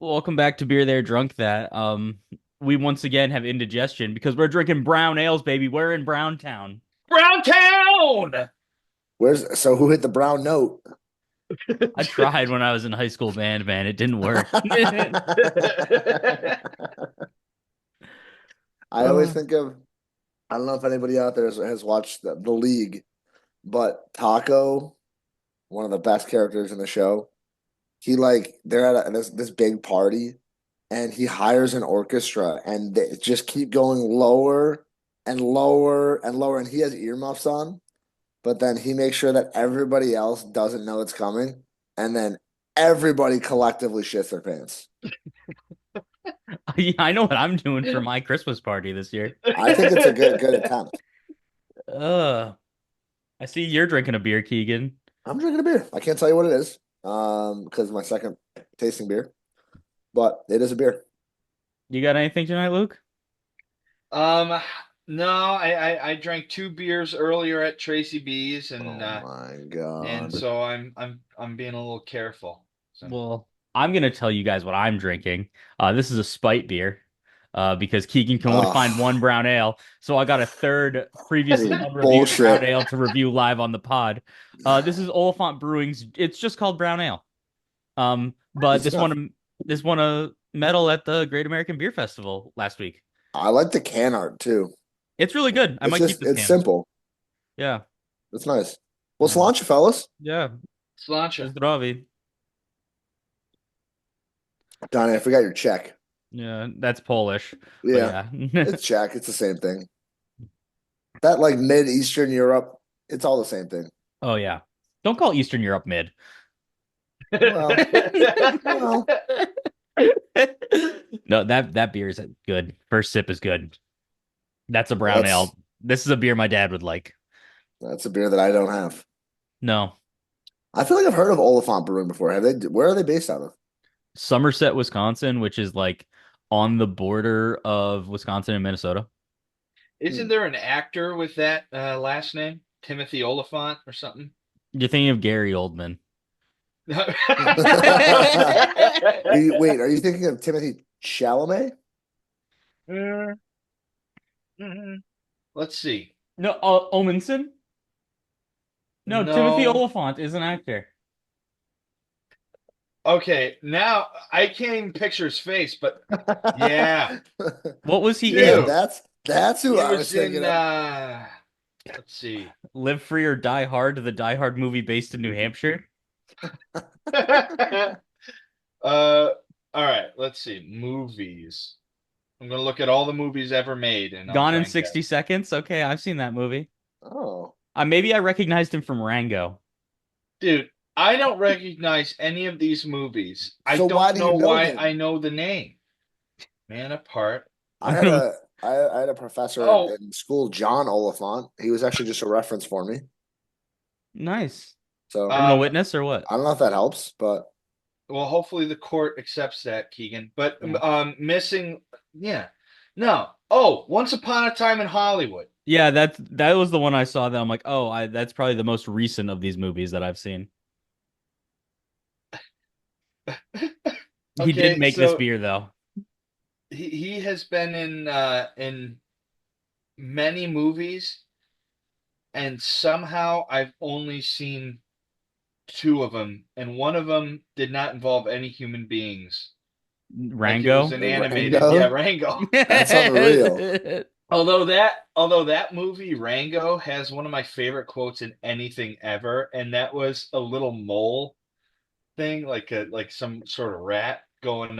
Welcome back to Beer There Drunk That. We once again have indigestion because we're drinking brown ales, baby. We're in Brown Town. Brown Town. Who hit the brown note? I tried when I was in high school band, man. It didn't work. I always Uh, think of, I don't know if anybody out there has watched the League, but Taco, one of the best characters in the show, they're at this big party, and he hires an orchestra, and they just keep going lower and lower and lower, and he has earmuffs on, but then he makes sure that everybody else doesn't know it's coming, and then everybody collectively shits their pants. I know what I'm doing for my Christmas party this year. I think it's a good attempt. Uh, I see you're drinking a beer, Keegan. I'm drinking a beer. I can't tell you what it is, because my second tasting beer, but it is a beer. You got anything tonight, Luke? Um, no, I drank two beers earlier at Tracy B's, and Oh my and God. so I'm being a little careful. So Well, I'm gonna tell you guys what I'm drinking. This is a spite beer. Because Keegan can only find one Ugh, brown ale. So I got a third previously unreviewed brown bullshit. ale to review live on the pod. This is Oliphant Brewing's. It's just called brown ale. But It's enough. this won a medal at the Great American Beer Festival last week. I like the can art too. It's really good. I It's might keep just this it's can. simple. Yeah. It's nice. Well, Uh, cilantro, fellas. yeah. Sláinte. Zdraví. Donnie, I forgot your check. Yeah, that's Polish. But Yeah, yeah. it's Czech. It's the same thing. That like mid-Eastern Europe, it's all the same thing. Oh yeah. Don't call Eastern Europe mid. Well, well, No, that beer is good. First sip is good. That's a brown that's ale. This is a beer my dad would like. that's a beer that I don't have. No, I feel like I've heard of Oliphant Brewing before. Have they? Where are they based out of? Somerset, Wisconsin, which is like on the border of Wisconsin and Minnesota. Hmm. Isn't there an actor with that last name? Timothy Oliphant or something? You're thinking of Gary Oldman. Wait, are you thinking of Timothy Chalamet? Let's see. No, Omenson? No, Timothy No. Oliphant is an actor. Okay, now I can't even picture his face, but yeah, What was he Yeah, dude, in? that's who he I was was thinking in of. let's see. Live Free or Die Hard, the Die Hard movie based in New Hampshire. All right, let's see. Movies. I'm gonna look at all the movies ever made, and I'll Gone try in and 60 guess. Seconds. Okay, I've seen that movie. Oh, Maybe I recognized him from Rango. Dude, I don't recognize any of these movies. I so why don't do you know know why I him? know the name. Man apart. I had a I had a professor Oh, in school, John Oliphant. He was actually just a reference for me. Nice. So Criminal um, Witness or what? I don't know if that helps, but well, hopefully the court accepts that, Keegan. But Yeah. missing, yeah, no. Oh, Once Upon a Time in Hollywood. Yeah, that was the one I saw that I'm like, oh, that's probably the most recent of these movies that I've seen. He did Okay, make this so beer though. he has been in many movies, and somehow I've only seen two of them, and one of them did not involve any human beings. Like it was Rango. an animated, yeah, Rango, Rango. that's unreal. Although that movie Rango has one of my favorite quotes in anything ever, and that was a little mole thing, like some sort of rat going.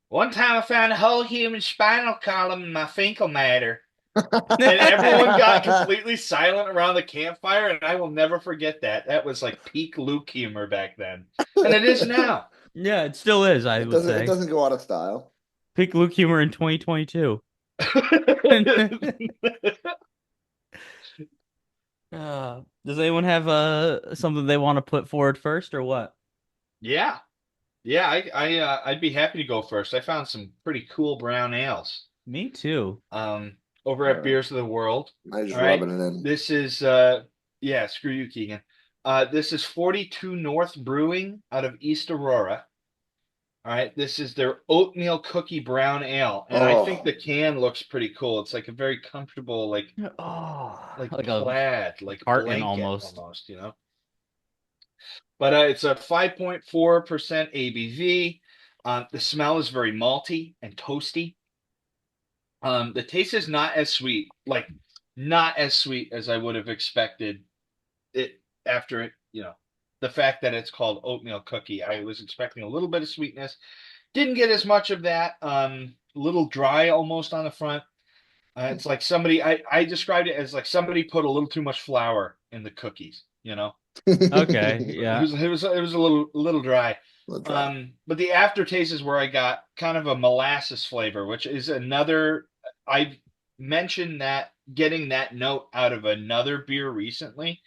One time I found a whole human spinal column in my fecal matter, and everyone got completely silent around the campfire, and I will never forget that. That was like peak Luke humor back then, and it is now. Yeah, it still is, I would It say. doesn't go out of style. Peak Luke humor in 2022. Does anyone have something they want to put forward first or what? Yeah. Yeah, I'd be happy to go first. I found some pretty cool brown ales Me too. um over All at right, Beers of the World. I just All right. rubbing it in. This is yeah, screw you, Keegan. This is 42 North Brewing out of East Aurora. All right, this is their oatmeal cookie brown ale, and I think Oh, the can looks pretty cool. It's like a very comfortable, Oh, like like a plaid, like carton blanket almost. almost, you know. But it's a 5.4% ABV. The smell is very malty and toasty. The taste is not as sweet, like not as sweet as I would have expected it after it, the fact that it's called oatmeal cookie. I was expecting a little bit of sweetness. Didn't get as much of that. A little dry almost on the front. It's like I described it as like somebody put a little too much flour in the cookies, you know? Okay, It yeah. was a little dry. let's try. But the aftertaste is where I got kind of a molasses flavor, which is another. I've mentioned that getting that note out of another beer recently,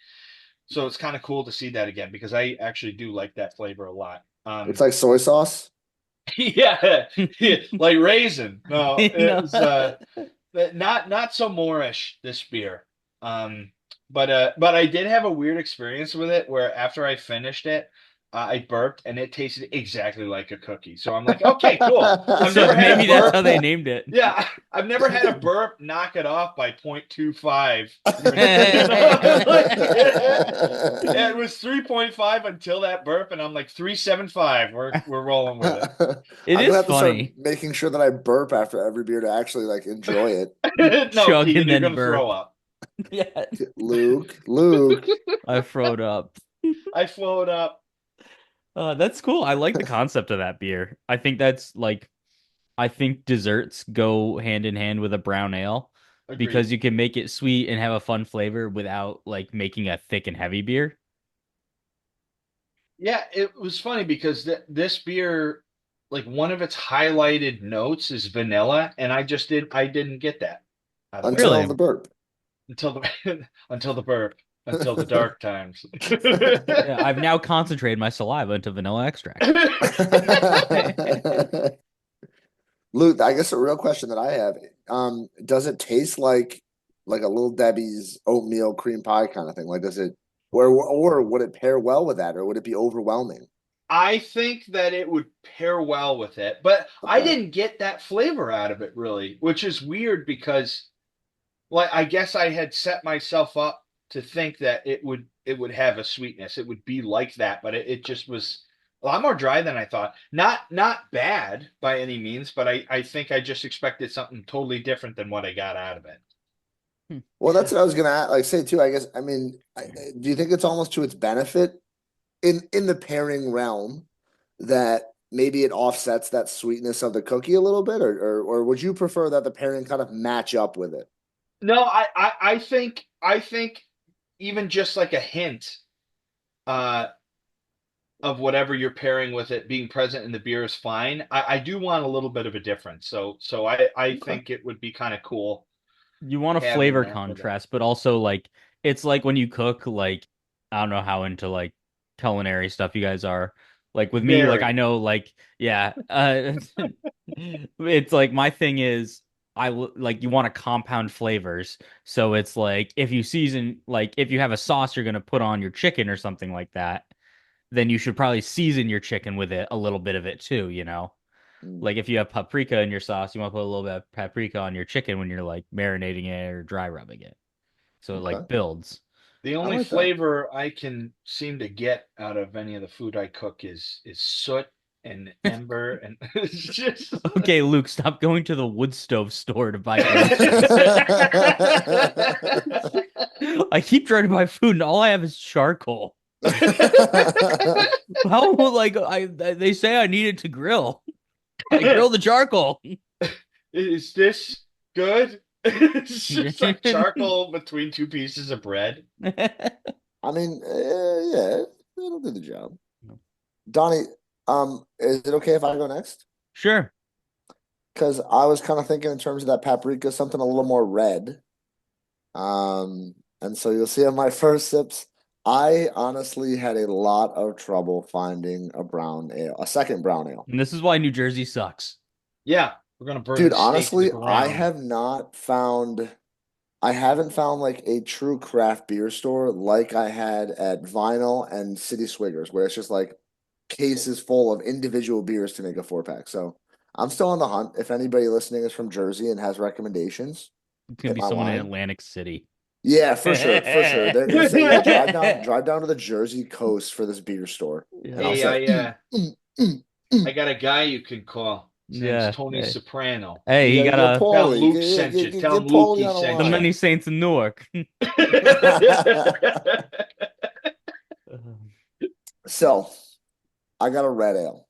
so it's kind of cool to see that again because I actually do like that flavor a lot. It's like soy sauce. Yeah, yeah, like raisin. No, No. it's not so Moorish this beer. Um, but I did have a weird experience with it where after I finished it, I burped and it tasted exactly like a cookie. So I'm like, okay, cool. I've So never had a maybe that's burp. how they named it. Yeah, I've never had a burp knock it off by 0.25 or anything. Yeah, it was 3.5 until that burp, and I'm like 3.75. We're rolling with It I'm gonna is have to start funny. making sure that I burp after every beer to actually like enjoy it. it. No, Chug Keegan, and you're then gonna throw burp. up. Yeah, Luke. I froed up. I float up. That's cool. I like the concept of that beer. I think that's like, I think desserts go hand in hand with a brown ale because Agreed. you can make it sweet and have a fun flavor without like making a thick and heavy beer. Yeah, it was funny because this beer, like one of its highlighted notes is vanilla, and I didn't get that out of it Until Really? the burp. until the until the burp, until the dark times. Yeah, I've now concentrated my saliva into vanilla extract. Luke, I guess a real question that I have, does it taste like a Little Debbie's oatmeal cream pie kind of thing? Like, does it, or would it pair well with that, or would it be overwhelming? I think that it would pair well with it, but I Okay. didn't get that flavor out of it really, which is weird because like I guess I had set myself up to think that it would have a sweetness. It would be like that, but it just was a lot more dry than I thought. Not bad by any means, but I think I just expected something totally different than what I got out of it. Hmm. Well, that's what I was gonna like say too. I guess I mean, do you think it's almost to its benefit in the pairing realm that maybe it offsets that sweetness of the cookie a little bit, or would you prefer that the pairing kind of match up with it? No, I think even just like a hint uh of whatever you're pairing with it being present in the beer is fine. I do want a little bit of a difference. So I Okay. think it would be kind of cool You want a having flavor that with it. contrast, but also like it's like when you cook, like I don't know how into like culinary stuff you guys are. Like with me, like I Very. know like yeah, it's like my thing is like you want to compound flavors. So it's like if you season like if you have a sauce you're gonna put on your chicken or something like that, then you should probably season your chicken with it a little bit of it too, you know? Mm, Like if you have paprika in your sauce, you want to put a little bit of paprika on your chicken when you're like marinating it or dry rubbing it. So it okay. like builds. The I only like that. flavor I can seem to get out of any of the food I cook is soot and ember and it's just Okay, Luke, stop going to the wood stove store to buy groceries. I keep trying to buy food and all I have is charcoal. How like I they say I need it to grill. I grill the charcoal. is this good? It's just like charcoal between two pieces of bread. I mean, yeah, it'll do the job. Donnie, is it okay if I go next? Sure. Because I was kind of thinking in terms of that paprika, something a little more red. And so you'll see on my first sips, I honestly had a lot of trouble finding a brown ale, a second brown ale. And this is why New Jersey sucks. Yeah, we're gonna burn Dude, the state to the honestly, ground. I haven't found like a true craft beer store like I had at Vinyl and City Swiggers, where it's just like cases full of individual beers to make a 4 pack. So I'm still on the hunt. If anybody listening is from Jersey and has recommendations, It's gonna hit be my someone in line. Atlantic City. Yeah, for sure, for sure. They're gonna say, yeah, drive down to the Jersey coast for this beer store, and I'll Yeah. Hey, say, mm, mm, I mm. got a guy you can call. His name's Yeah. Tony Hey, Soprano. hey, he You got get a Tell him Paulie, Luke sent you. Tell get him Luke Paulie he on the the sent you. line. many saints in Newark. So I got a red ale.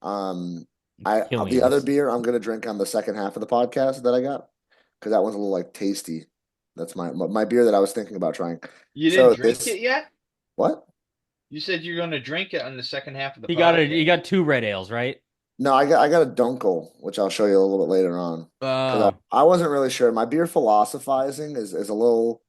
Um, I Killing the other us. beer I'm gonna drink on the second half of the podcast that I got because that one's a little like tasty. That's my beer that I was thinking about trying. You didn't So drink this it yet? what? You said you're going to drink it on the second half of the He podcast. got two red ales, right? No, I got a Dunkel, which I'll show you a little bit later on because Uh, I wasn't really sure. My beer philosophizing is a little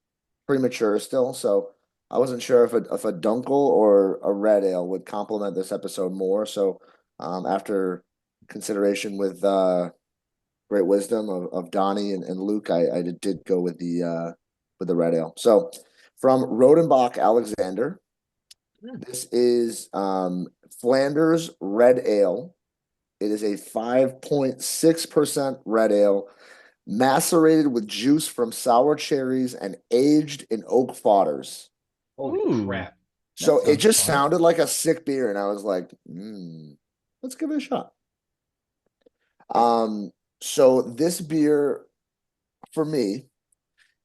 premature still, so I wasn't sure if a Dunkel or a red ale would complement this episode more. So after consideration with great wisdom of Donnie and Luke, I did go with the red ale. So from Rodenbach Alexander, this is Flanders Red Ale. It is a 5.6% red ale, macerated with juice from sour cherries and aged in oak fodders. Holy ooh, crap. that So it sounds just fun. sounded like a sick beer, and I was like, let's give it a shot. So this beer for me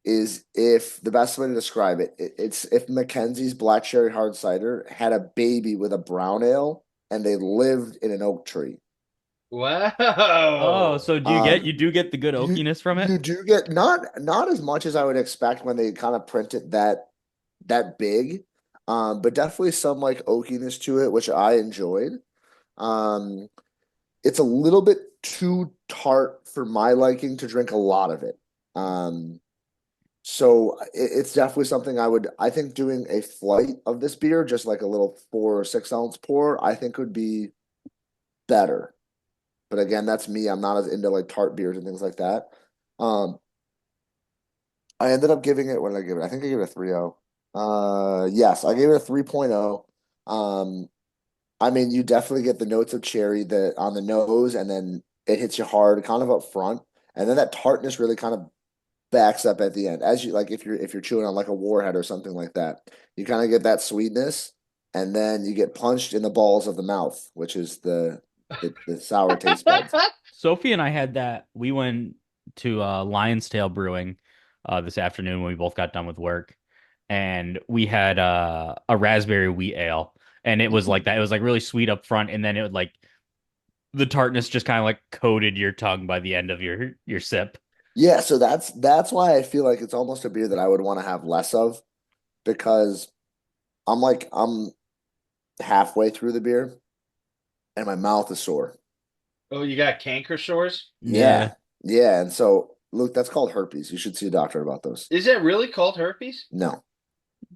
is if the best way to describe it's if Mackenzie's Black Cherry Hard Cider had a baby with a brown ale and they lived in an oak tree. Oh, Wow. so you do get the good You oakiness from it? you do get not as much as I would expect when they kind of print it that big, but definitely some like oakiness to it, which I enjoyed. Um, it's a little bit too tart for my liking to drink a lot of it. Um, so it's definitely something I think doing a flight of this beer, just like a little 4 or 6 ounce pour, I think would be better. But again, that's me. I'm not as into like tart beers and things like that. Um, I ended up giving it, what did I give it? I think I gave it a 3.0. Yes, I gave it a 3.0. Um, I mean, you definitely get the notes of cherry on the nose, and then it hits you hard, kind of up front, and then that tartness really kind of backs up at the end. As you like, if you're chewing on like a warhead or something like that, you kind of get that sweetness, and then you get punched in the balls of the mouth, which is the sour taste buds. Sophie and I had that. We went to Lion's Tail Brewing this afternoon when we both got done with work, and we had a raspberry wheat ale, and it was like that. It was like really sweet up front, and then it would like the tartness just kind of like coated your tongue by the end of your sip. Yeah, so that's why I feel like it's almost a beer that I would want to have less of because I'm halfway through the beer and my mouth is sore. Oh, you got canker sores? Yeah. Yeah. Yeah, and so Luke, that's called herpes. You should see a doctor about those. Is that really called herpes? No.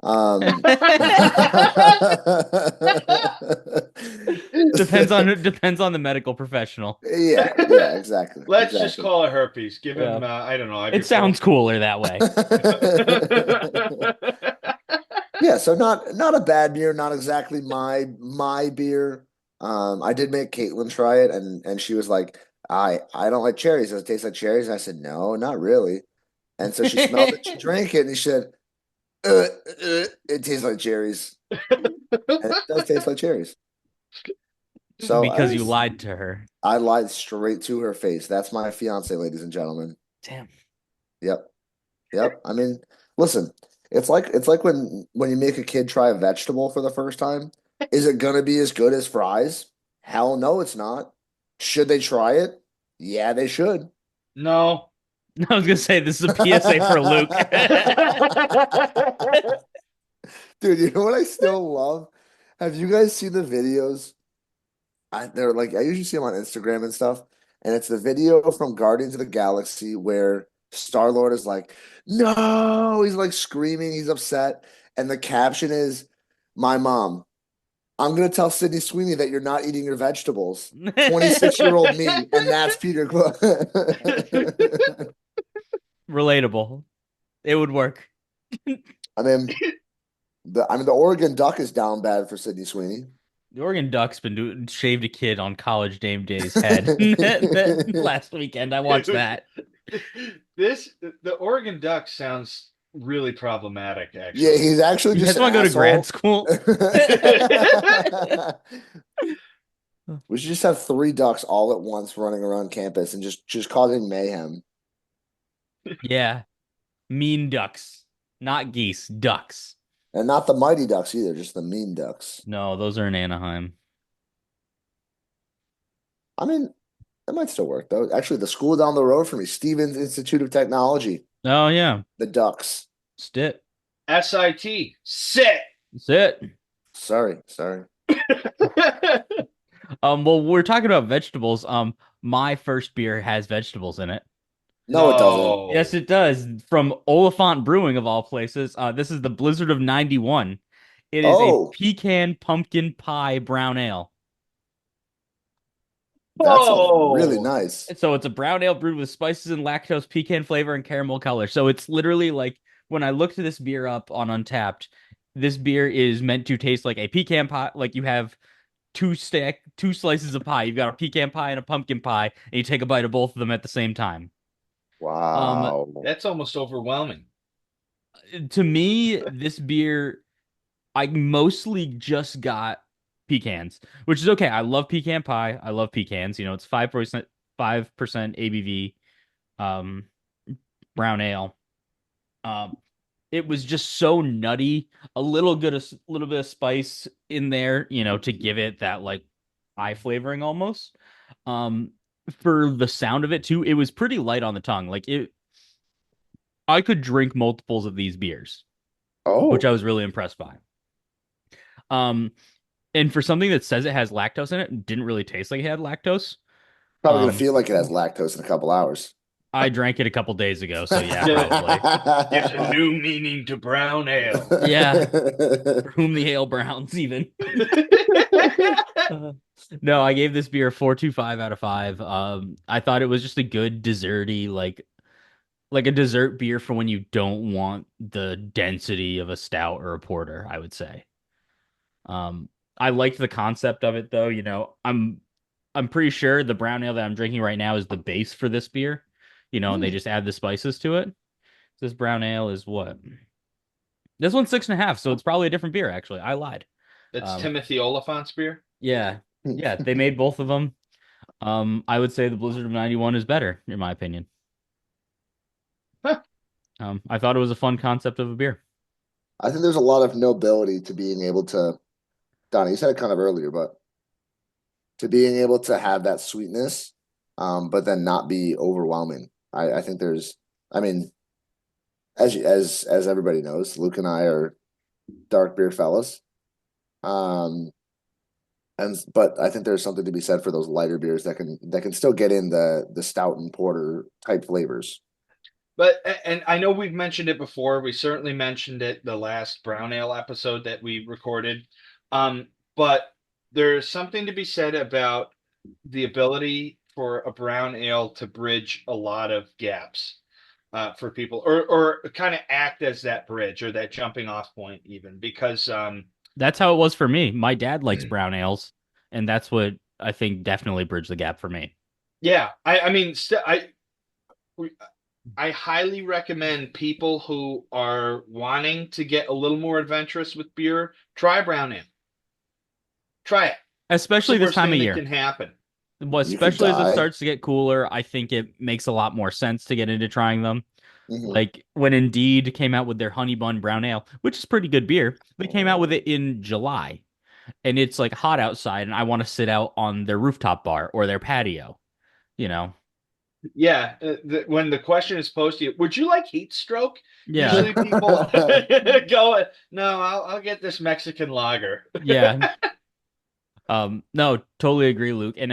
Um Depends on the medical professional. yeah, exactly. Let's just Exactly. call it herpes. Give Yeah. him, I don't know, It sounds ibuprofen. cooler that way. Yeah, so not a bad beer, not exactly my beer. I did make Caitlin try it, and she was like, I don't like cherries. Does it taste like cherries? And I said, no, not really. And so she smelled it, she drank it, and she said, it tastes like cherries, and it does taste like cherries. So Because you lied to her. I lied straight to her face. That's my fiance, ladies and gentlemen. Damn. Yep. Yep. I mean, listen, it's like when you make a kid try a vegetable for the first time. Is it gonna be as good as fries? Hell no, it's not. Should they try it? Yeah, they should. No. I was gonna say this is a PSA for Luke. Dude, you know what I still love? Have you guys seen the videos? They're like I usually see them on Instagram and stuff, and it's the video from Guardians of the Galaxy where Star-Lord is like, "No!" He's like screaming, he's upset, and the caption is, "My mom. I'm gonna tell Sydney Sweeney that you're not eating your vegetables. 26-year-old me, and that's Peter Quill." Relatable. It would work. I mean, the Oregon Duck is down bad for Sydney Sweeney. The Oregon Ducks been shaved a kid on College Game Day's head last weekend. I watched Dude, that. this the Oregon Ducks sounds really problematic, Yeah, actually. he's actually You just guys an want to go to grad asshole. school? We should just have three ducks all at once running around campus and just causing mayhem. Yeah, mean ducks, not geese, ducks. And not the mighty ducks either, just the mean ducks. No, those are in Anaheim. I mean, that might still work though. Actually, the school down the road from me, Stevens Institute of Technology, Oh yeah, the Ducks. Stit. SIT, sit. That's it. Sorry. Well, we're talking about vegetables. My first beer has vegetables in it. No, it doesn't. Yes, No. it does. From Oliphant Brewing of all places. This is the Blizzard of 91. It is a Oh, pecan pumpkin pie brown ale. that sounds really Oh. nice. And so it's a brown ale brewed with spices and lactose, pecan flavor, and caramel color. So it's literally like when I looked this beer up on Untapped, this beer is meant to taste like a pecan pie. Like you have two slices of pie. You've got a pecan pie and a pumpkin pie, and you take a bite of both of them at the same time. Um, Wow. That's almost overwhelming. to me, this beer, I mostly just got pecans, which is okay. I love pecan pie. I love pecans. You know, it's 5% ABV, um, brown ale. Um, it was just so nutty. Little bit of spice in there, you know, to give it that like pie flavoring almost. Um, for the sound of it too, it was pretty light on the tongue. I could drink multiples of these beers, which I Oh, was really impressed by. Um, and for something that says it has lactose in it, didn't really taste like it had lactose. probably gonna Um, feel like it has lactose in a couple hours. I drank it a couple days ago, so yeah, Yeah. probably. Gives a new meaning to brown ale. Yeah, for whom the ale browns even. No, I gave this beer a 4.25 out of 5. I thought it was just a good desserty, like a dessert beer for when you don't want the density of a stout or a porter, I would say. Um, I liked the concept of it though. You know, I'm pretty sure the brown ale that I'm drinking right now is the base for this beer. You know, and they Hmm. just add the spices to it. This brown ale is what? This one's 6.5, so it's probably a different beer, actually. I lied. That's Um, Timothy Oliphant's beer. yeah. Yeah, they made both of them. I would say the Blizzard of 91 is better, in my opinion. Huh. I thought it was a fun concept of a beer. I think there's a lot of nobility to being able to, Donnie, you said it kind of earlier, but to being able to have that sweetness, but then not be overwhelming. I think there's, I mean, as everybody knows, Luke and I are dark beer fellas. Um, and but I think there's something to be said for those lighter beers that can still get in the stout and porter type flavors. But and I know we've mentioned it before. We certainly mentioned it the last brown ale episode that we recorded. But there's something to be said about the ability for a brown ale to bridge a lot of gaps for people, or kind of act as that bridge or that jumping off point, even because That's how it was for me. My dad likes brown ales, and that's what I think definitely bridged the gap for me. yeah, I mean, I highly recommend people who are wanting to get a little more adventurous with beer, try brown ale. Try it. What's the Especially this worst time thing of that year. can happen? Well, You could especially as it die. starts to get cooler, I think it makes a lot more sense to get into trying them. Hmm. Like when Indeed came out with their Honey Bun Brown Ale, which is pretty good beer, they came out with it in July, and it's like hot outside, and I want to sit out on their rooftop bar or their patio, you know? Yeah, when the question is posed to you, would you like heat stroke? Yeah, Usually people go, no, I'll get this Mexican lager. yeah. No, totally agree, Luke. And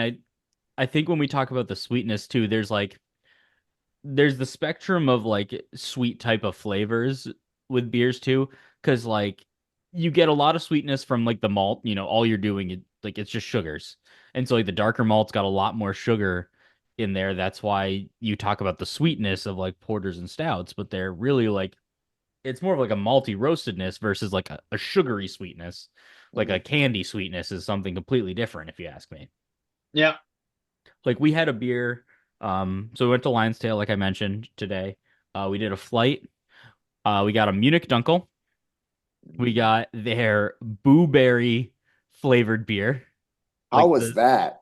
I think when we talk about the sweetness too, there's the spectrum of like sweet type of flavors with beers too, because like you get a lot of sweetness from like the malt, you know, all you're doing like it's just sugars. And so like the darker malt's got a lot more sugar in there. That's why you talk about the sweetness of like porters and stouts, but they're really like it's more of like a malty roastedness versus like a sugary sweetness. Like a Mhm. candy sweetness is something completely different, if you ask me. Yeah. Like we had a beer, so we went to Lion's Tail, like I mentioned today. We did a flight. We got a Munich Dunkel. We got their blueberry flavored beer. How Like was the that?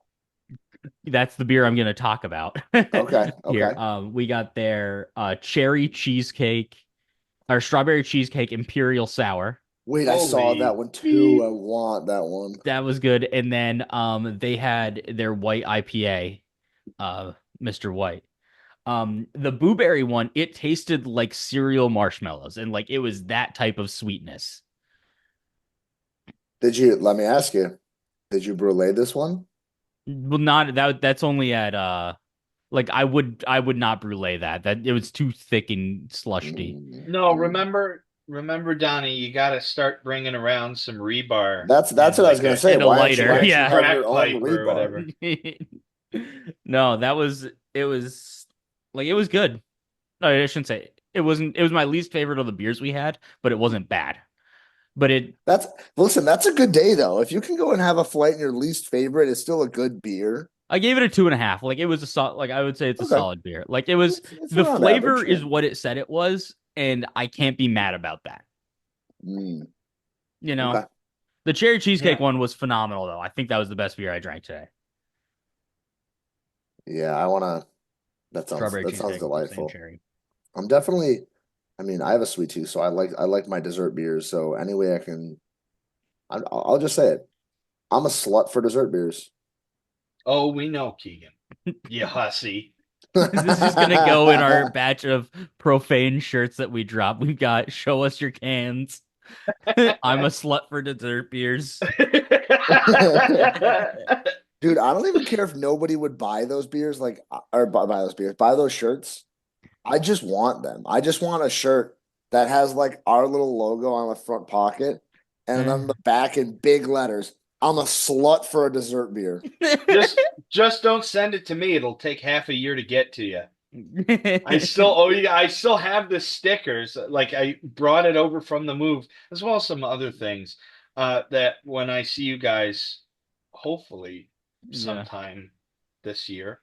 That's the beer I'm going to talk about Okay, here. okay. We got their cherry cheesecake or strawberry cheesecake imperial sour. Wait, I saw that Holy one too. beep. I want that one. That was good. And then they had their white IPA, uh, Mr. White. The blueberry one, it tasted like cereal marshmallows and like it was that type of sweetness. Let me ask you, did you brulee this one? Well, not that that's only at like I would not brulee that. That it was too thick and slushy. No, Mm. remember, Donnie, you got to start bringing around some rebar That's and what I was like gonna a say. And a Why lighter, don't you yeah. have your crack own pipe or rebar? whatever. No, it was like it was good. No, I shouldn't say it was my least favorite of the beers we had, but it wasn't bad. But it That's Listen, that's a good day though. If you can go and have a flight and your least favorite is still a good beer. I gave it a 2.5. Like it was a like I would say it's a Okay. solid beer. Like it was It's the around flavor average, yeah. is what it said it was, and I can't be mad about that. Mm, You know, okay. the cherry cheesecake Yeah. one was phenomenal though. I think that was the best beer I drank today. Yeah, I wanna Strawberry that sounds cheesecake with the same delightful. cherry. I'm definitely I mean, I have a sweet tooth, so I like my dessert beers. So any way I can I'll just say it. I'm a slut for dessert beers. Oh, we know, Keegan. You hussy. This is just gonna go in our batch of profane shirts that we drop. We've got show us your cans. I'm a slut for dessert beers. Dude, I don't even care if nobody would buy those beers, like, or buy those beers, buy those shirts. I just want them. I just want a shirt that has like our little logo on the front pocket, and then the back in big letters. I'm a slut for a dessert beer. just just don't send it to me. It'll take half a year to get to you. I still owe you. I still have the stickers. Like I brought it over from the move, as well as some other things. That when I see you guys, hopefully Yeah. sometime this year,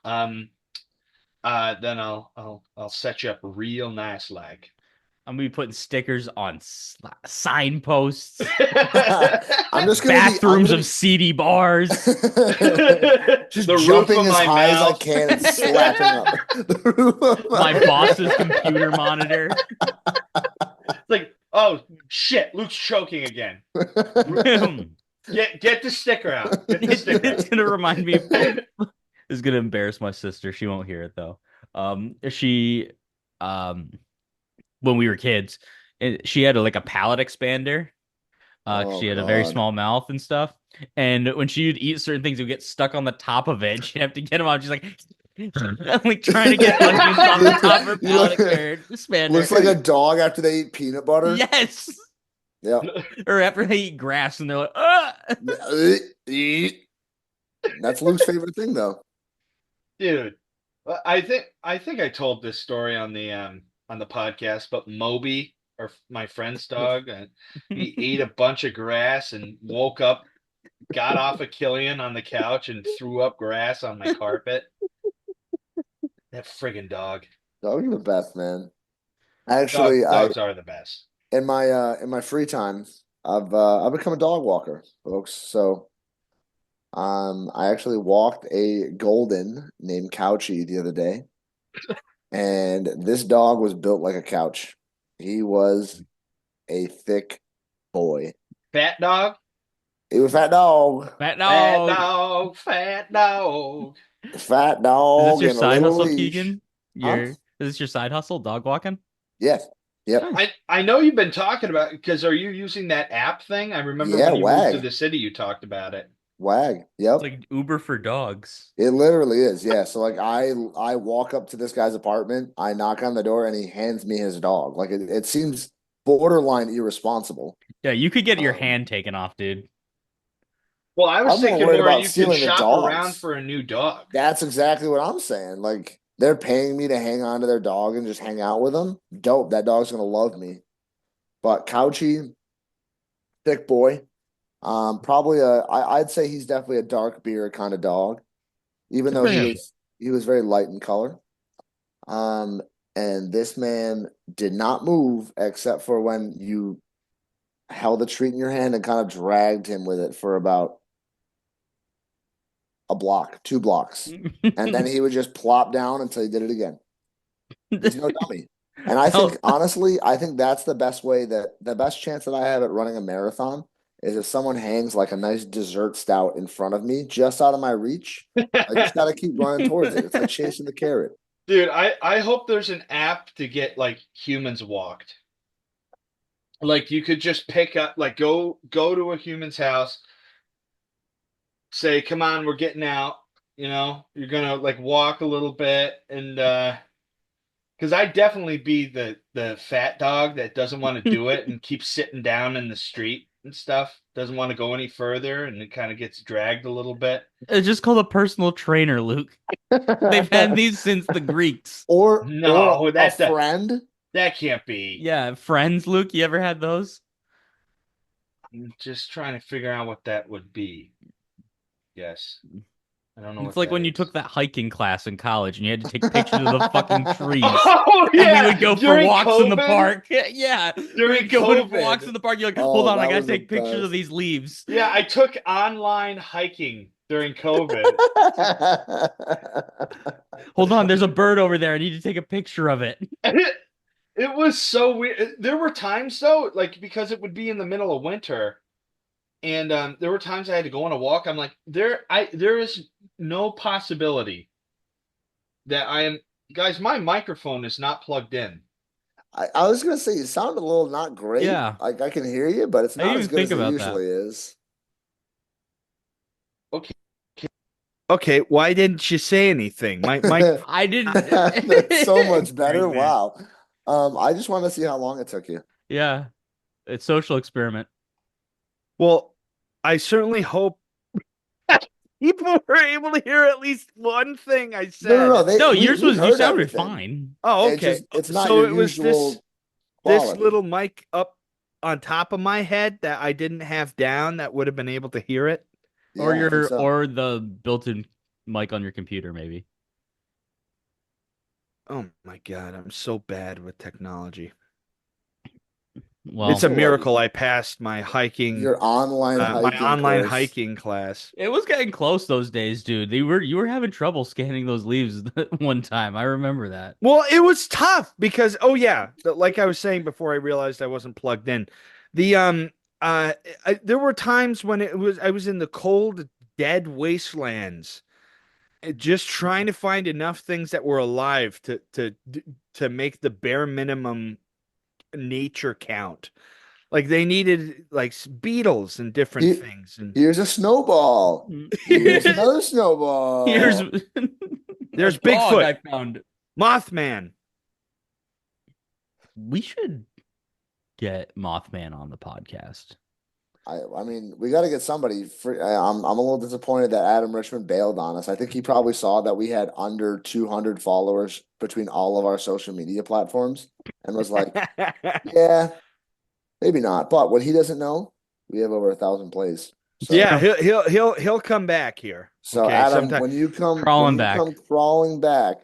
um, then I'll set you up real nice, like. I'm gonna be putting stickers on signposts, I'm bathrooms gonna of seedy bars. just The roof jumping of as my high as I mouth. can and slapping up the roof of My my boss's computer monitor. Like, oh shit, Luke's choking again. Get the sticker out. Get the sticker It's gonna remind me of is gonna embarrass my sister. She won't hear it though. She um when we were kids, she had like a palate expander. 'Cause Oh she had a very God. small mouth and stuff. And when she would eat certain things, it would get stuck on the top of it. She'd have to get them out. She's like, like trying to get onions off the top of her You palate look, expander. looks like a dog after they eat out butter. Yes. Yep. Or after they eat grass and they're like, ah. That's Luke's favorite thing, though. Dude, I think I told this story on the podcast, but Moby, or my friend's dog, he ate a bunch of grass and woke up, got off of Killian on the couch and threw up grass on my carpet. That friggin' dog. Dogs are the best, man. Actually, I Dogs are the best. in my free time, I've become a dog walker, folks. So I actually walked a golden named Couchy the other day, and this dog was built like a couch. He was a thick boy. Fat dog, He was a fat dog, Fat fat dog. dog, fat dog. fat Is this dog, your and a side little hustle, leash. Keegan? Huh? Is this your side hustle, dog walking? Yes. Yep. Nice. I know you've been talking about because are you using that app thing? I remember Yeah, when you moved to wag. the city, you talked about it. Wag. It's Yep. like Uber for dogs. It literally is. Yeah. So like I walk up to this guy's apartment, I knock on the door, and he hands me his dog. Like it seems borderline irresponsible. Yeah, you could get your Um, hand taken off, dude. Well, I was I'm more thinking worried more about you could stealing the shop around dogs. for a new dog. That's exactly what I'm saying. Like they're paying me to hang on to their dog and just hang out with them. Dope. That dog's gonna love me. But Couchy, thick boy. Probably I'd say he's definitely a dark beer kind of dog, even Good though for him. he was very light in color. Um, and this man did not move except for when you held the treat in your hand and kind of dragged him with it for about a block, 2 blocks. And then he would just plop down until he did it again. He's no dummy. And I think, Hell, honestly, I think that's the best way that the best chance that I have at running a marathon is if someone hangs like a nice dessert stout in front of me, just out of my reach. I just got to keep running towards it. It's like chasing the carrot. Dude, I hope there's an app to get like humans walked. Like you could just pick up, like go to a human's house, say, "Come on, we're getting out." You're gonna like walk a little bit, and because I'd definitely be the fat dog that doesn't want to do it and keeps sitting down in the street and stuff. Doesn't want to go any further, and it kind of gets dragged a little bit. it's just called a personal trainer, Luke. They've had these since the Greeks. Or No, a that friend. that can't be. Yeah, friends, Luke. You ever had those? I'm just trying to figure out what that would be. Yes. I don't know It's what like that when you is. took that hiking class in college and you had to take pictures of the fucking trees. Oh And we yeah, would go for during walks in the COVID, park. Yeah, we during would go for walks COVID. in the park. You're like, hold Oh, on, I that gotta was the take pictures of best. these leaves. Yeah, I took online hiking during COVID. Hold on, there's a bird over there. I need to take a picture of it. And it was so weird. There were times though, like because it would be in the middle of winter, and there were times I had to go on a walk. I'm like, there is no possibility that I am guys, my microphone is not plugged in. I was gonna say you sound a little not great. Yeah, Like I can hear you, but it's I didn't not as even good think as it about that. usually is. Okay. Okay, why didn't you say anything? My I didn't. That's so much better. Great man. Wow. I just want to see how long it took you. Yeah, it's social experiment. Well, I certainly hope people were able to hear at least one thing I No. said. No, We yours we was you heard sounded everything. fine. Oh, It okay. just it's not So your it was this usual this quality. little mic up on top of my head that I didn't have down that would have been able to hear it. Yeah, I think so. Or the built-in mic on your computer, maybe. Oh my God, I'm so bad with technology. It's Well, It's a all right. miracle I passed my hiking, Your online my hiking online course. hiking class. it was getting close those days, dude. You were having trouble scanning those leaves one time. I remember that. Well, it was tough because, oh yeah, like I was saying before, I realized I wasn't plugged in. The there were times when I was in the cold, dead wastelands, just trying to find enough things that were alive to make the bare minimum nature count. Like they needed like beetles and different He, things, and here's a snowball. Here's another Here's snowball. a there's dog Bigfoot, I found. Mothman. We should get Mothman on the podcast. I mean, we got to get somebody. I'm a little disappointed that Adam Richmond bailed on us. I think he probably saw that we had under 200 followers between all of our social media platforms and was like, yeah, maybe not. But what he doesn't know, we have over 1,000 plays. Yeah, So, he'll come back here. so Okay, Adam, sometime. when Crawling you come back. crawling back,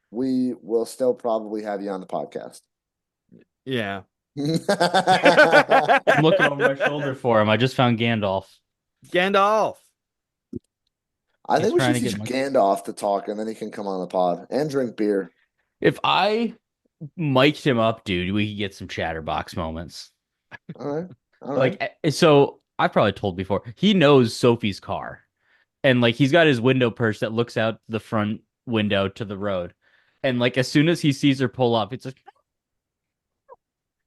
we will still probably have you on the podcast. Yeah. I'm looking over my shoulder for him. I just found Gandalf. Gandalf. I He's think we trying should to teach get my. Gandalf to talk, and then he can come on the pod and drink beer. If I mic'd him up, dude, we could get some chatterbox moments. All right, all right. Like, so I probably told before, he knows Sophie's car. And like he's got his window perch that looks out the front window to the road. And like as soon as he sees her pull up, it's like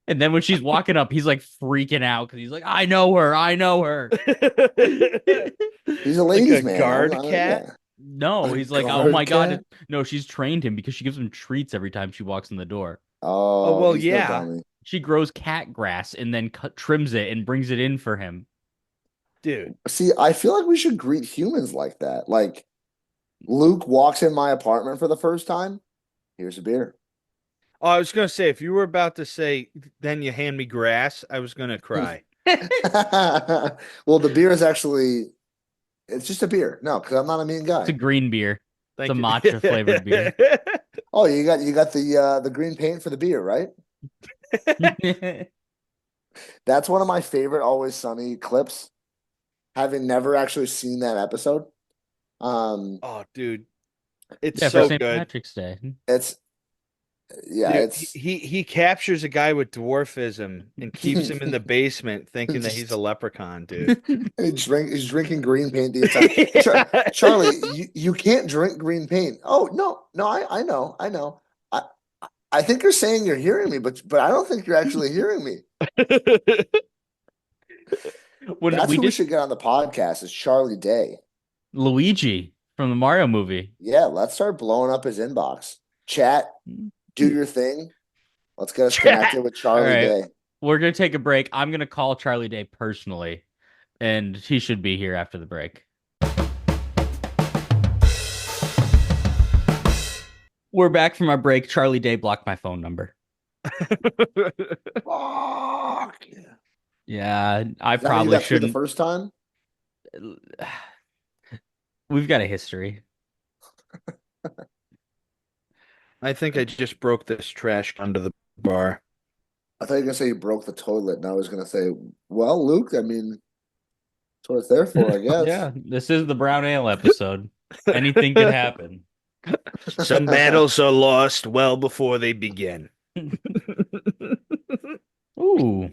and then when she's walking up, he's like freaking out because he's like, I know her, I know her. He's a Like ladies' a man. guard cat. Yeah. No, A he's like, oh my guard God. cat? No, she's trained him because she gives him treats every time she walks in the door. Oh, Oh, well, he's no yeah, dummy. She grows cat grass and then trims it and brings it in for him. dude. See, I feel like we should greet humans like that. Like Luke walks in my apartment for the first time. Here's a beer. Oh, I was gonna say if you were about to say, then you hand me grass, I was gonna cry. Well, the beer is actually it's just a beer. No, because I'm not a mean It's a guy. green beer. It's a Thank you. matcha flavored beer. Oh, you got the green paint for the beer, right? That's one of my favorite Always Sunny clips. Having never actually seen that episode. Um, Oh, dude, it's Yeah, for so St. good. Patrick's Day. it's yeah, Dude, it's he captures a guy with dwarfism and keeps him in the basement thinking that he's a just leprechaun, dude. he's drinking green paint the entire Charlie, you can't drink green paint. Oh no, I know. I I think you're saying you're hearing me, but I don't think you're actually hearing me. When That's we who we did should get on the podcast is Charlie Day. Luigi from the Mario movie. Yeah, let's start blowing up his inbox. Chat, do your thing. Let's get us connected with All Charlie right, Day. we're gonna take a break. I'm gonna call Charlie Day personally, and he should be here after the break. We're back from our break. Charlie Day blocked my phone number. Fuck. Yeah, I Is that how you probably got through the shouldn't. first time? We've got a history. I think I just broke this trash under the bar. I thought you were gonna say you broke the toilet, and I was gonna say, well, Luke, I mean, that's what it's there for, I guess. Yeah, this is the brown ale episode. Anything could happen. Some battles are lost well before they begin. Ooh,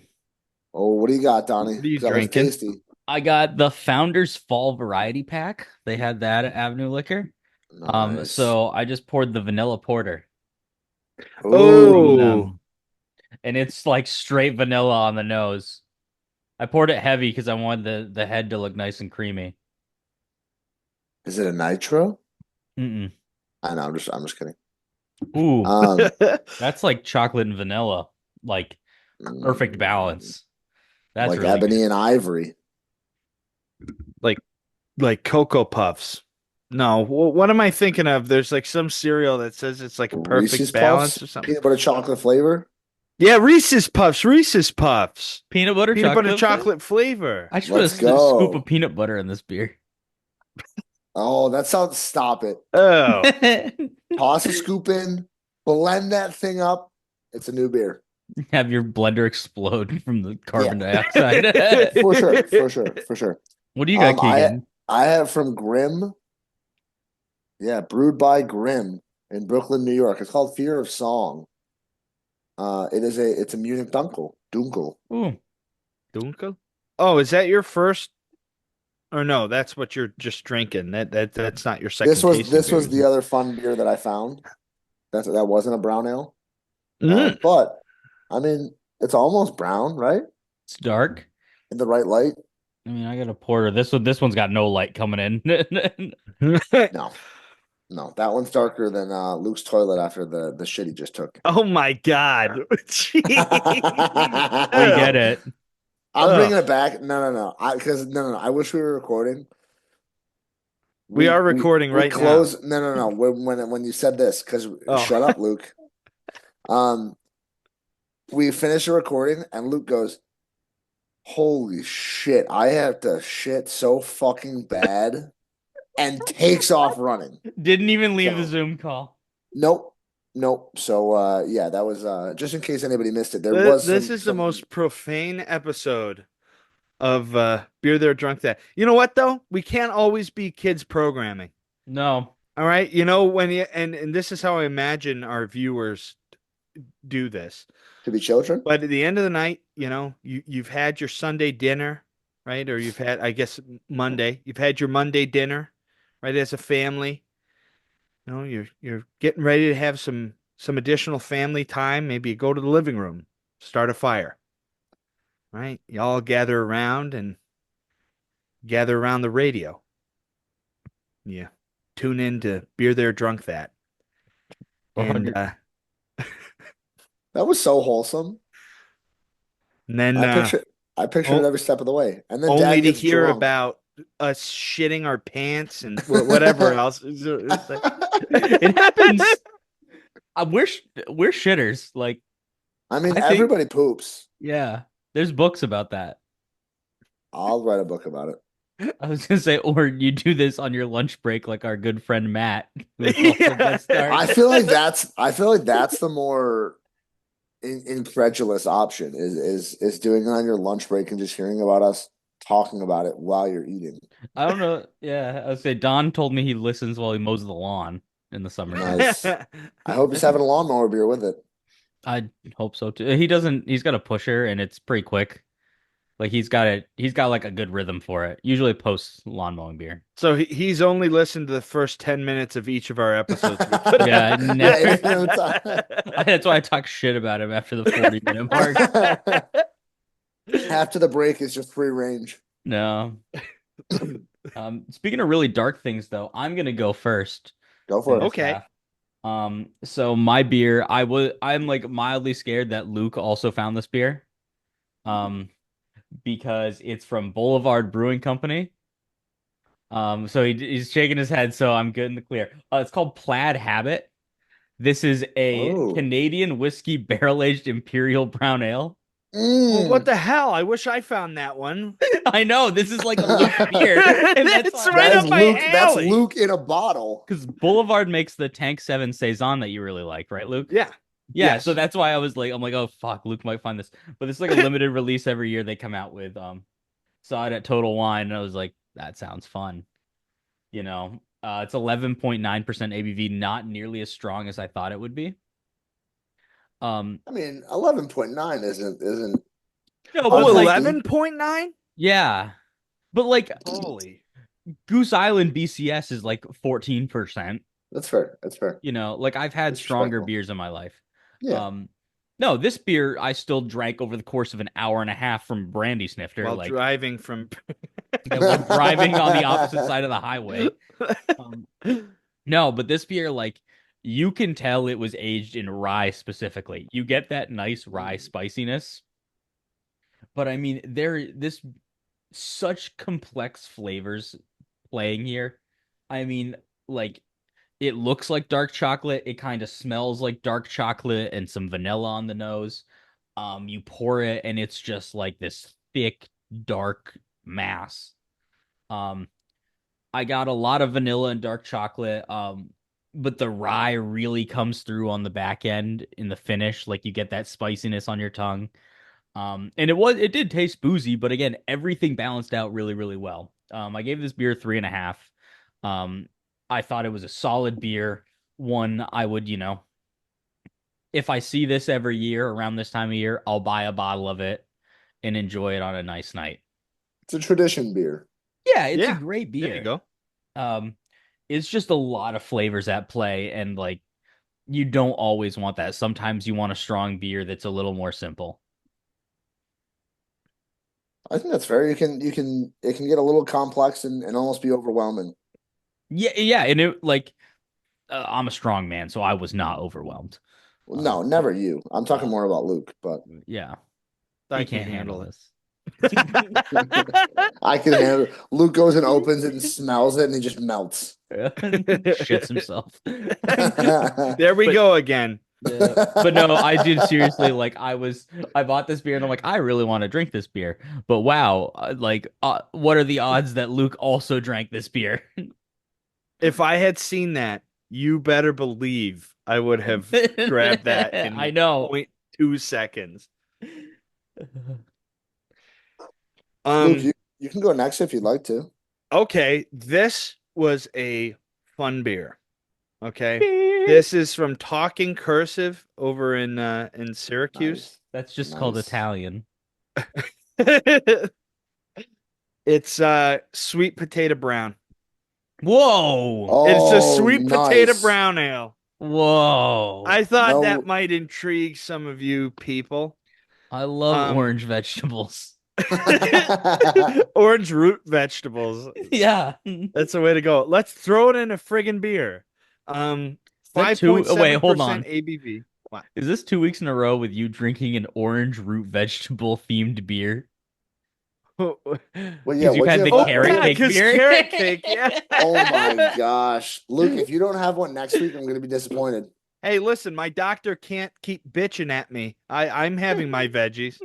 Oh, what do you got, Donnie? What are you 'Cause that was drinking? tasty. I got the Founders Fall Variety Pack. They had that at Avenue Liquor. Nice. So I just poured the vanilla porter from Oh. them, and it's like straight vanilla on the nose. I poured it heavy because I wanted the head to look nice and creamy. Is it a nitro? Mm-mm. I know, I'm just kidding. Ooh, Um, that's like chocolate and vanilla, like perfect balance. That's like really ebony good. and ivory. Like Cocoa Puffs. No, what am I thinking of? There's like some cereal that says it's like a Reese's perfect balance Puffs, or something. peanut butter chocolate flavor. Yeah, Reese's Puffs, Reese's Puffs. Peanut butter Peanut butter chocolate. chocolate flavor. I should put Let's a scoop go. of peanut butter in this beer. Oh, that sounds. Stop it. Oh, Toss a scoop in, blend that thing up. It's a new beer. Have your blender explode from the carbon Yeah. dioxide. For sure. What do you got, Keegan? I have from Grimm. Yeah, brewed by Grimm in Brooklyn, New York. It's called Fear of Song. It's a Munich Dunkel. Ooh, Dunkel? Oh, is that your first? Or no, that's what you're just drinking. That's not your second. This was beer. the other fun beer that I found. That wasn't a brown ale. Mm. But I mean, it's almost brown, right? it's dark. In the right light. I mean, I got a porter. This one's got no light coming in. No, that one's darker than Luke's toilet after the shit he just took. Oh my God. We get it. I'm bringing it back. No. No. I wish we were recording. We are recording right now. No. When you said this, because shut up, Luke. We finished the recording, and Luke goes, "Holy shit! I have to shit so fucking bad," and takes off running. Didn't even leave the Zoom call. Nope. So yeah, that was just in case anybody missed it. This is the most profane episode of Beer There Drunk That. You know what though? We can't always be kids programming. No. All right. You know when you and this is how I imagine our viewers do this. To be children. But at the end of the night, you know, you've had your Sunday dinner, right? Or you've had, I guess, Monday. You've had your Monday dinner, right? As a family. You know, you're getting ready to have some additional family time. Maybe you go to the living room, start a fire. Right? You all gather around the radio. Yeah. Tune in to Beer There Drunk That. And that was so wholesome. And then I pictured it every step of the way. And then only Dad to gets hear drunk. about us shitting our pants and whatever else. It's like, it happens. we're shitters. Like I mean, I think, everybody poops. yeah, there's books about that. I'll write a book about it. I was gonna say, or you do this on your lunch break, like our good friend Matt, who is also Yeah. guest starred. I feel like that's the more incredulous option is doing it on your lunch break and just hearing about us talking about it while you're eating. I don't know. Yeah, I would say Don told me he listens while he mows the lawn in the summertime. Nice. I hope he's having a lawnmower beer with it. I hope so too. He doesn't. He's got a pusher, and it's pretty quick. Like he's got it. He's got like a good rhythm for it. Usually post lawn mowing beer. So he's only listened to the first 10 minutes of each of our episodes we put Yeah, out. Yeah, never. That's why I talk shit about him after the 40-minute mark. After the break is just free range. No. Speaking of really dark things, though, I'm gonna go first Go in for it. this Okay. half. So my beer, I'm like mildly scared that Luke also found this beer. Um, because it's from Boulevard Brewing Company. So he's shaking his head, so I'm good in the clear. It's called Plaid Habit. This is a Oh. Canadian whiskey barrel-aged imperial brown ale. Well, what Mm. the hell? I wish I found that one. I know this is like a Luke beer, and that's It's why, right That up is my Luke. That's alley. Luke in a bottle. because Boulevard makes the Tank 7 Saison that you really like, right, Luke? Yeah. Yeah, Yes. so that's why I'm like, oh fuck, Luke might find this. But it's like a limited release every year they come out with. Saw it at Total Wine, and I was like, that sounds fun. It's 11.9% ABV, not nearly as strong as I thought it would be. Um, I mean, 11.9 isn't no, but Oh, like, unhealthy. 11.9? yeah, but like Holy. Goose Island BCS is like 14%. That's fair. That's fair. Like I've had That's stronger respectful. beers in my life. Yeah. Um, no, this beer I still drank over the course of an hour and a half from Brandy Snifter, While like driving from. yeah, while driving on the opposite side of the highway. Um, no, but this beer, like, you can tell it was aged in rye specifically. You get that nice rye spiciness, but I mean, this such complex flavors playing here. I mean, like, it looks like dark chocolate. It kind of smells like dark chocolate and some vanilla on the nose. You pour it, and it's just like this thick, dark mass. Um, I got a lot of vanilla and dark chocolate. But the rye really comes through on the back end in the finish. Like you get that spiciness on your tongue. And it did taste boozy, but again, everything balanced out really, really well. I gave this beer 3.5. Um, I thought it was a solid beer. One I would, if I see this every year around this time of year, I'll buy a bottle of it and enjoy it on a nice night. It's a tradition beer. Yeah, it's a Yeah. great There beer. you go. Um, it's just a lot of flavors at play, and like you don't always want that. Sometimes you want a strong beer that's a little more simple. I think that's fair. It can get a little complex and almost be overwhelming. Yeah, yeah, and it like I'm a strong man, so I was not overwhelmed. Well, no, never you. I'm talking Uh, more about Luke, but yeah, I he can't can't handle handle it. this. I can handle it. Luke goes and opens it and smells it and he just melts. Shits himself. There we But- go again. But no, I did seriously like I bought this beer and I'm like I really want to drink this beer. But wow, what are the odds that Luke also drank this beer? If I had seen that, you better believe I would have grabbed that in I know. 0.2 seconds. Luke, you can go next if you'd like to. Okay, this was a fun beer. Okay. This is from Talking Cursive over in Syracuse. That's just called Nice. Italian. It's sweet potato brown. Whoa. Oh, It's a sweet potato nice. brown ale. Whoa. I thought No. that might intrigue some of you people. I love Um, orange vegetables. Orange root vegetables. Yeah. That's the way to go. Let's throw it in a friggin' beer. that two- 5.7% wait, hold on. ABV. What? Is this 2 weeks in a row with you drinking an orange root vegetable themed beer? Well, yeah, Because you've what'd had you the have carrot last cake week? beer. Carrot cake, yeah. Oh my gosh. Luke, if you don't have one next week, I'm going to be disappointed. Hey, listen, my doctor can't keep bitching at me. I'm having my veggies.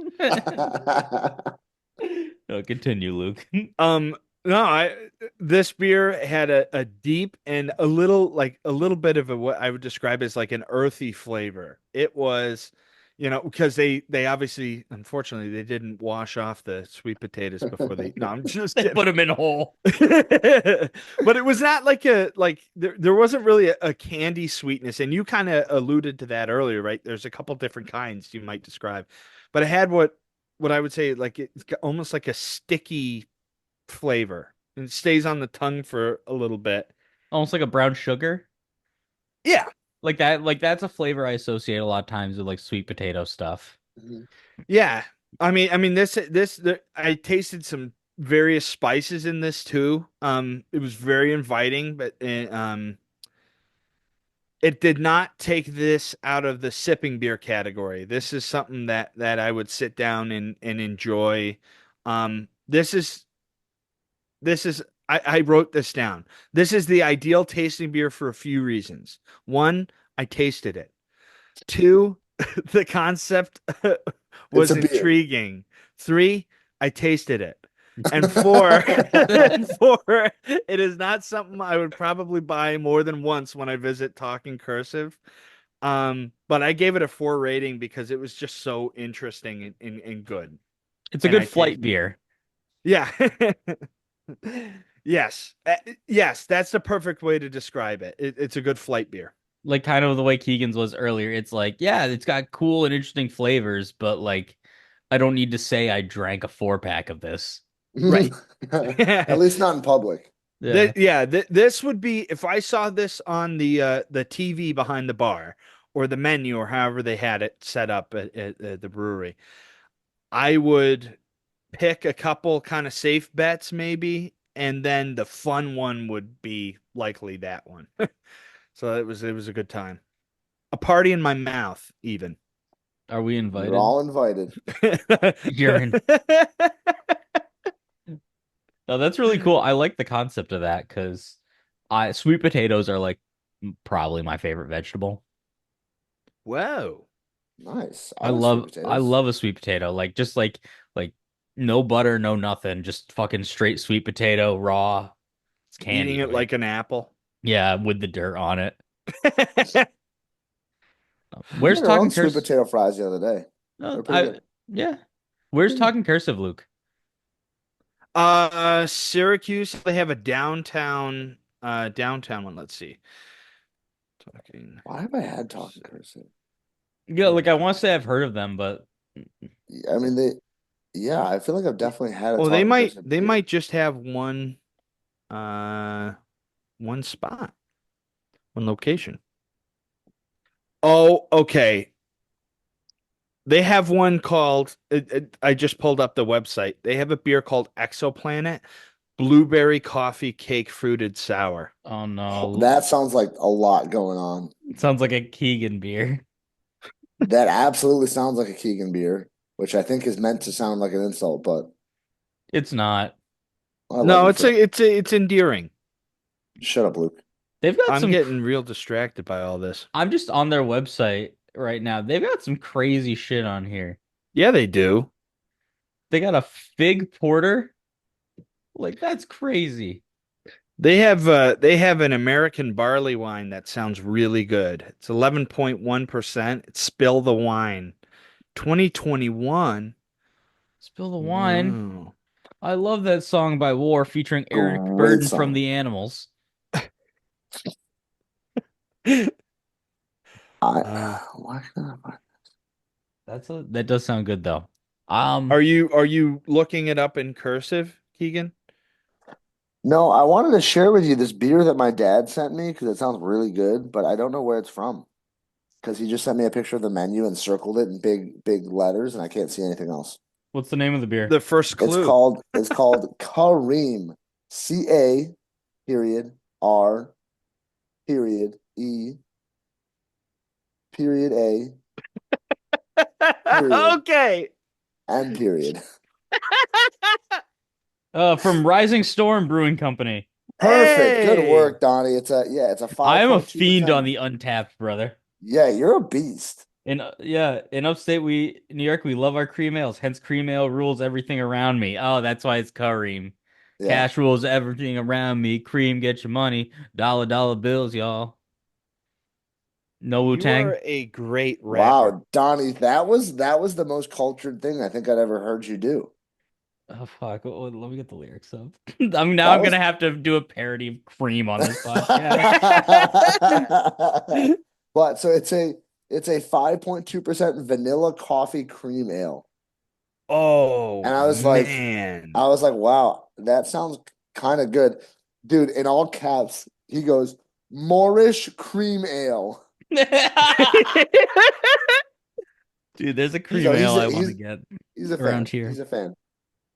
No, continue, Luke. Um, no, this beer had a deep and a little bit of a what I would describe as like an earthy flavor. It was, because they obviously, unfortunately, they didn't wash off the sweet potatoes before they. No, I'm just They kidding. put him in a hole. But it was not there wasn't really a candy sweetness, and you kind of alluded to that earlier, right? There's a couple different kinds you might describe, but it had what I would say like it's almost like a sticky flavor and it stays on the tongue for a little bit. Almost like a brown sugar. Yeah. Like that, like that's a flavor I associate a lot of times with like sweet potato stuff. Yeah. I mean I tasted some various spices in this too. It was very inviting, but it did not take this out of the sipping beer category. This is something that I would sit down and enjoy. This is I wrote this down. This is the ideal tasting beer for a few reasons. One, I tasted it. Two, the concept It's was a beer. intriguing. Three, I tasted it. And four, and four, it is not something I would probably buy more than once when I visit Talking Cursive. But I gave it a 4 rating because it was just so interesting and good. It's a And good I flight taste, beer. yeah. Yes. Yes, that's the perfect way to describe it. It's a good flight beer. Like kind of the way Keegan's was earlier. It's like, yeah, it's got cool and interesting flavors, but like I don't need to say I drank a 4 pack of this. Right. At least not in public. Yeah. This would be if I saw this on the TV behind the bar or the menu or however they had it set up at the brewery. I would pick a couple kind of safe bets maybe, and then the fun one would be likely that one. So it was a good time. A party in my mouth, even. Are we You're invited? all invited. You're in. No, that's really cool. I like the concept of that because I sweet potatoes are like probably my favorite vegetable. Whoa. Nice. I I like sweet love I potatoes. love a sweet potato. Like just like no butter, no nothing, just fucking straight sweet potato, raw. It's Eating candy to it me. like an apple. Yeah, with the dirt on it. We Where's made our own Talking sweet Curse? potato fries the other day. They're pretty I good. yeah. Where's Talking Cursive, Luke? Syracuse, they have a downtown one. Let's see. Talking. Why have I had talking cursive? Yeah, like I want to say I've heard of them, but I mean, yeah, I feel like I've definitely had a Oh, they talking might cursive they beer. might just have uh one spot, one location. Oh, okay. They have one called I just pulled up the website. They have a beer called Exoplanet Blueberry Coffee Cake Fruited Sour. oh no. That sounds like a lot going on. It sounds like a Keegan beer. That absolutely sounds like a Keegan beer, which I think is meant to sound like an insult, but It's not. I love No, you it's for that. it's endearing. Shut up, Luke. They've got I'm some getting real distracted by all this. I'm just on their website right now. They've got some crazy shit on here. Yeah, they do. They got a fig porter. Like that's crazy. They have an American barley wine that sounds really good. It's 11.1%. It's Spill the Wine. 2021. Spill the wine. Wow. I love that song by War featuring Eric Great Burden from song. the Animals. I Uh, why can't I find- That does sound good though. are you looking it up in cursive, Keegan? No, I wanted to share with you this beer that my dad sent me because it sounds really good, but I don't know where it's from. Because he just sent me a picture of the menu and circled it in big letters, and I can't see anything else. What's the name of the beer? The first clue. It's called Kareem. CA period R period E period A period Okay. N period. From Rising Storm Brewing Company. Perfect. Good Hey. work, Donnie. It's a I am a 5.2%. fiend on the Untapped, brother. Yeah, you're a beast. In upstate New York, we love our cream ales. Hence, cream ale rules everything around me. Oh, that's why it's Kareem. Yeah. Cash rules everything around me. Cream, get your money. Dollar bills, y'all. No Wu You Tang. are a great rapper. Wow, Donnie, that was the most cultured thing I think I'd ever heard you do. Oh fuck! Let me get the lyrics up. Now That I'm gonna was have to do a parody of Cream on this podcast. But so it's a 5.2% vanilla coffee cream ale. Oh And man. I was like, wow, that sounds kind of good. Dude, in all caps, he goes, Moorish cream ale. Dude, there's a He's cream a, ale he's I a, want to he's get he's a around fan. here. He's a fan.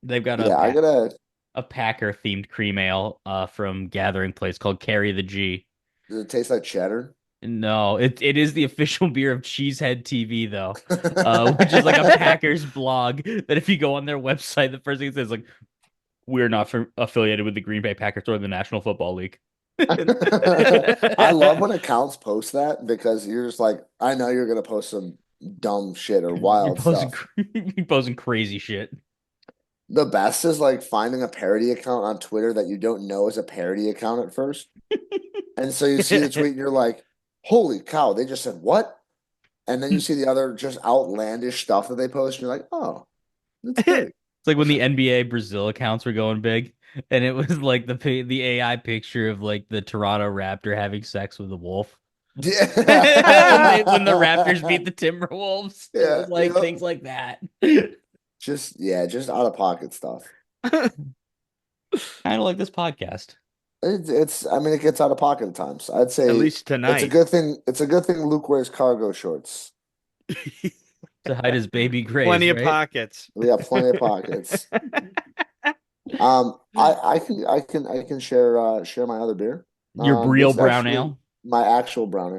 They've got Yeah, I gotta. a Packer themed cream ale from Gathering Place called Carry the G. Does it taste like cheddar? No, it is the official beer of Cheesehead TV though, which is like a Packers blog that if you go on their website, the first thing it says like we're not affiliated with the Green Bay Packers or the National Football League. I love when accounts post that because you're just like, I know you're gonna post some dumb shit or You're wild posting stuff. you're posting crazy shit. The best is like finding a parody account on Twitter that you don't know is a parody account at first. And so you see the tweet and you're like, holy cow, they just said what? And then you see the other just outlandish stuff that they post, and you're like, oh, that's great. It's like when the NBA Brazil accounts were going big, and it was like the AI picture of like the Toronto Raptor having sex with a wolf. When the Raptors beat the Timberwolves, it Yeah, was like things like that. just out of pocket stuff. Kind of like this podcast I mean, it gets out of pocket at times. I'd At say least tonight. it's a good thing Luke wears cargo shorts. to hide his baby grays, Plenty of right? pockets. We have plenty of pockets. I can share my other beer. Your This real is brown actually ale. my actual brown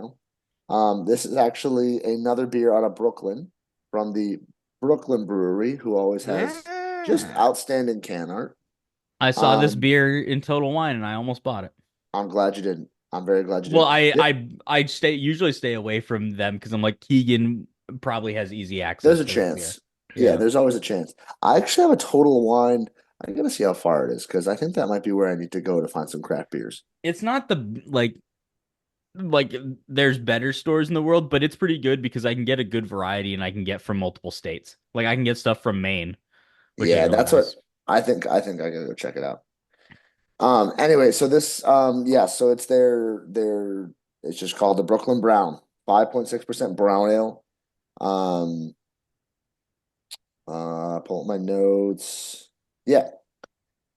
ale. This is actually another beer out of Brooklyn from the Brooklyn Brewery, who always has just Yeah. outstanding can art. I saw this Um, beer in Total Wine, and I almost bought it. I'm glad you didn't. I'm very glad you Well, didn't. I usually stay away from them because I'm like Keegan probably has easy There's access a to this beer. chance. Yeah, Yeah. there's always a chance. I actually have a Total Wine. I gotta see how far it is because I think that might be where I need to go to find some craft beers. It's not the like there's better stores in the world, but it's pretty good because I can get a good variety and I can get from multiple states. Like I can get stuff from Maine, which is Yeah, really that's what nice. I think I gotta go check it out. Anyway, so this yeah, so it's just called the Brooklyn Brown, 5.6% brown ale. Um pull up my notes. Yeah.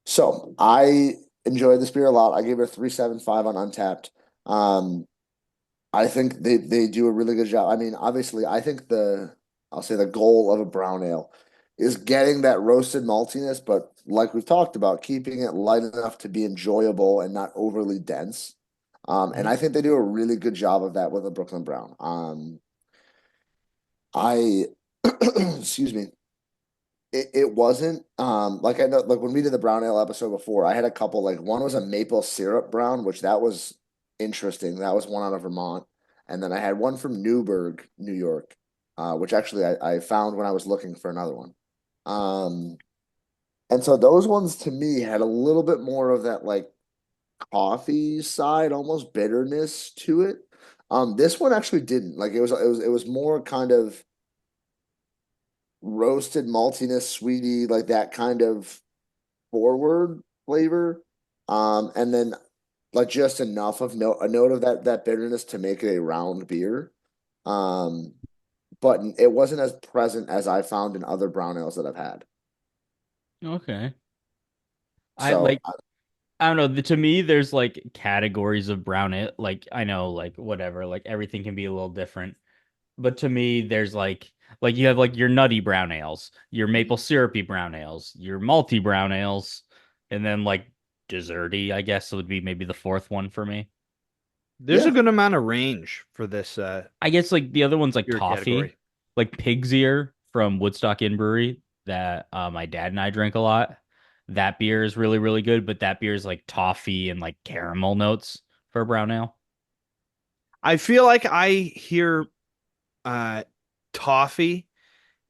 So I enjoyed this beer a lot. I gave it a 3.75 on Untapped. Um I think they do a really good job. I mean, obviously, I think I'll say the goal of a brown ale is getting that roasted maltiness, but like we've talked about, keeping it light enough to be enjoyable and not overly dense. And Mhm. I think they do a really good job of that with a Brooklyn Brown. I excuse me. It wasn't like I know like when we did the brown ale episode before, I had a couple like one was a maple syrup brown, which that was interesting. That was one out of Vermont. And then I had one from Newburgh, New York, which actually I found when I was looking for another one. Um, and so those ones to me had a little bit more of that like coffee side, almost bitterness to it. This one actually didn't. Like it was more kind of roasted maltiness, sweetie, like that kind of forward flavor. And then like just enough of a note of that bitterness to make it a round beer. Um, but it wasn't as present as I found in other brown ales that I've had. Okay. I So like I don't know. To me, there's like categories of brown ale. Like I know, like whatever, like everything can be a little different. But to me, there's like you have like your nutty brown ales, your maple syrupy brown ales, your malty brown ales, and then like desserty, I guess would be maybe the fourth one for me. There's a yeah, good amount of range for this I guess like the other one's like beer toffee, category. like Pig's Ear from Woodstock Inn Brewery that my dad and I drink a lot. That beer is really, really good, but that beer is like toffee and like caramel notes for a brown ale. I feel like I hear uh toffee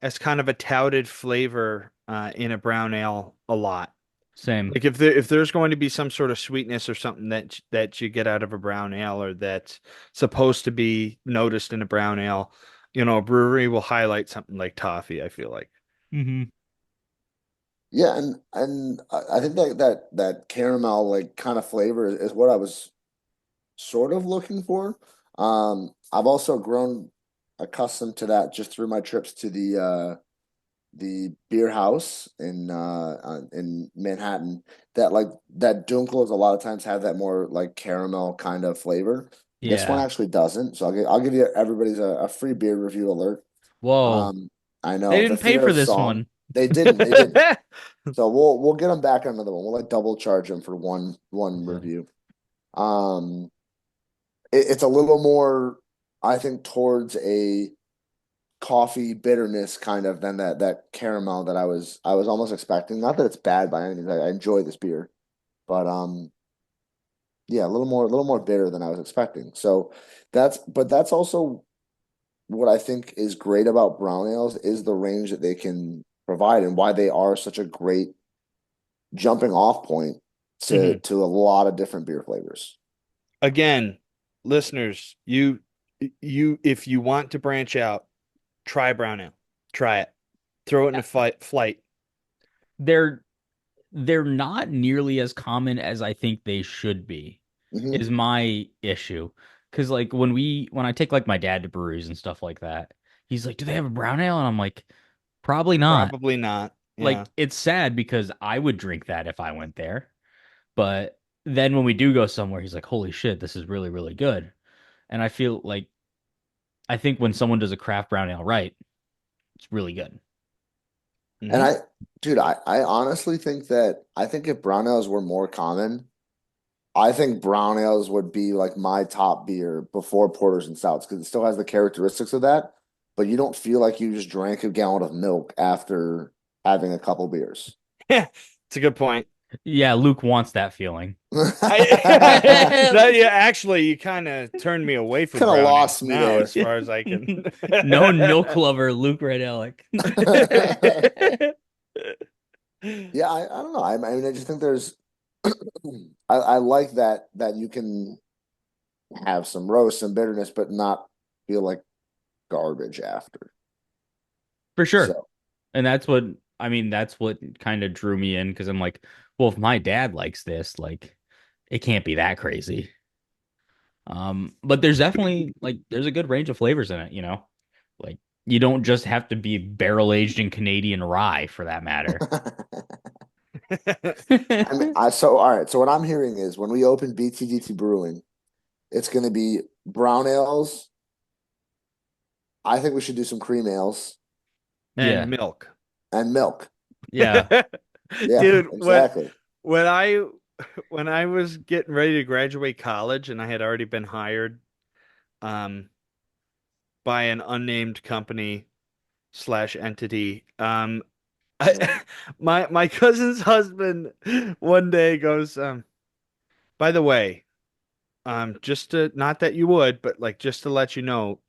as kind of a touted flavor in a brown ale a lot. Same. Like if there's going to be some sort of sweetness or something that you get out of a brown ale or that's supposed to be noticed in a brown ale, a brewery will highlight something like toffee, I feel like. Hmm. Yeah, and I think that caramel like kind of flavor is what I was sort of looking for. I've also grown accustomed to that just through my trips to the beer house in Manhattan. That like that Dunkels a lot of times have that more like caramel kind of flavor. This one Yeah. actually doesn't. So I'll give you everybody's a free beer review alert. Whoa. Um, I They know the didn't pay fear for of this song. one. They didn't. So we'll get them back on another one. We'll like double charge them for one Yeah. review. Um, it's a little more, I think, towards a coffee bitterness kind of than that caramel that I was almost expecting. Not that it's bad by any means. I enjoy this beer, but yeah, a little more bitter than I was expecting. So that's also what I think is great about brown ales is the range that they can provide and why they are such a great jumping off point to Hmm. to a lot of different beer flavors. Again, listeners, if you want to branch out, try brown ale. Try it. Throw it in a flight. They're they're not nearly as common as I think they should be, Hmm. is my issue. Because like when I take like my dad to breweries and stuff like that, he's like, "Do they have a brown ale?" And I'm like, "Probably not." Probably not. Yeah. Like it's sad because I would drink that if I went there. But then when we do go somewhere, he's like, "Holy shit, this is really, really good." And I feel like I think when someone does a craft brown ale right, it's really good. And Hmm. dude, I honestly think that I think if brown ales were more common, I think brown ales would be like my top beer before porters and stouts because it still has the characteristics of that, but you don't feel like you just drank a gallon of milk after having a couple beers. It's a good point. Yeah, Luke wants that feeling. No, yeah, actually, you kind of turned me away from Kind of brown ales lost me now, there. as far as I can. Known milk lover Luke Redelic. Yeah, I don't know. I mean, I just think there's I like that you can have some roast and bitterness, but not feel like garbage after. For sure. So And that's what kind of drew me in because I'm like, well, if my dad likes this, like it can't be that crazy. But there's definitely like there's a good range of flavors in it. Like you don't just have to be barrel aged in Canadian rye for that matter. I mean, so all right. So what I'm hearing is when we open BTDT Brewing, it's going to be brown ales. I think we should do some cream ales And Yeah. milk. and milk. Yeah. Yeah, Dude, exactly. when I when I was getting ready to graduate college and I had already been hired um by an unnamed company slash entity, my cousin's husband one day goes, by the way, just to not that you would, but like just to let you know,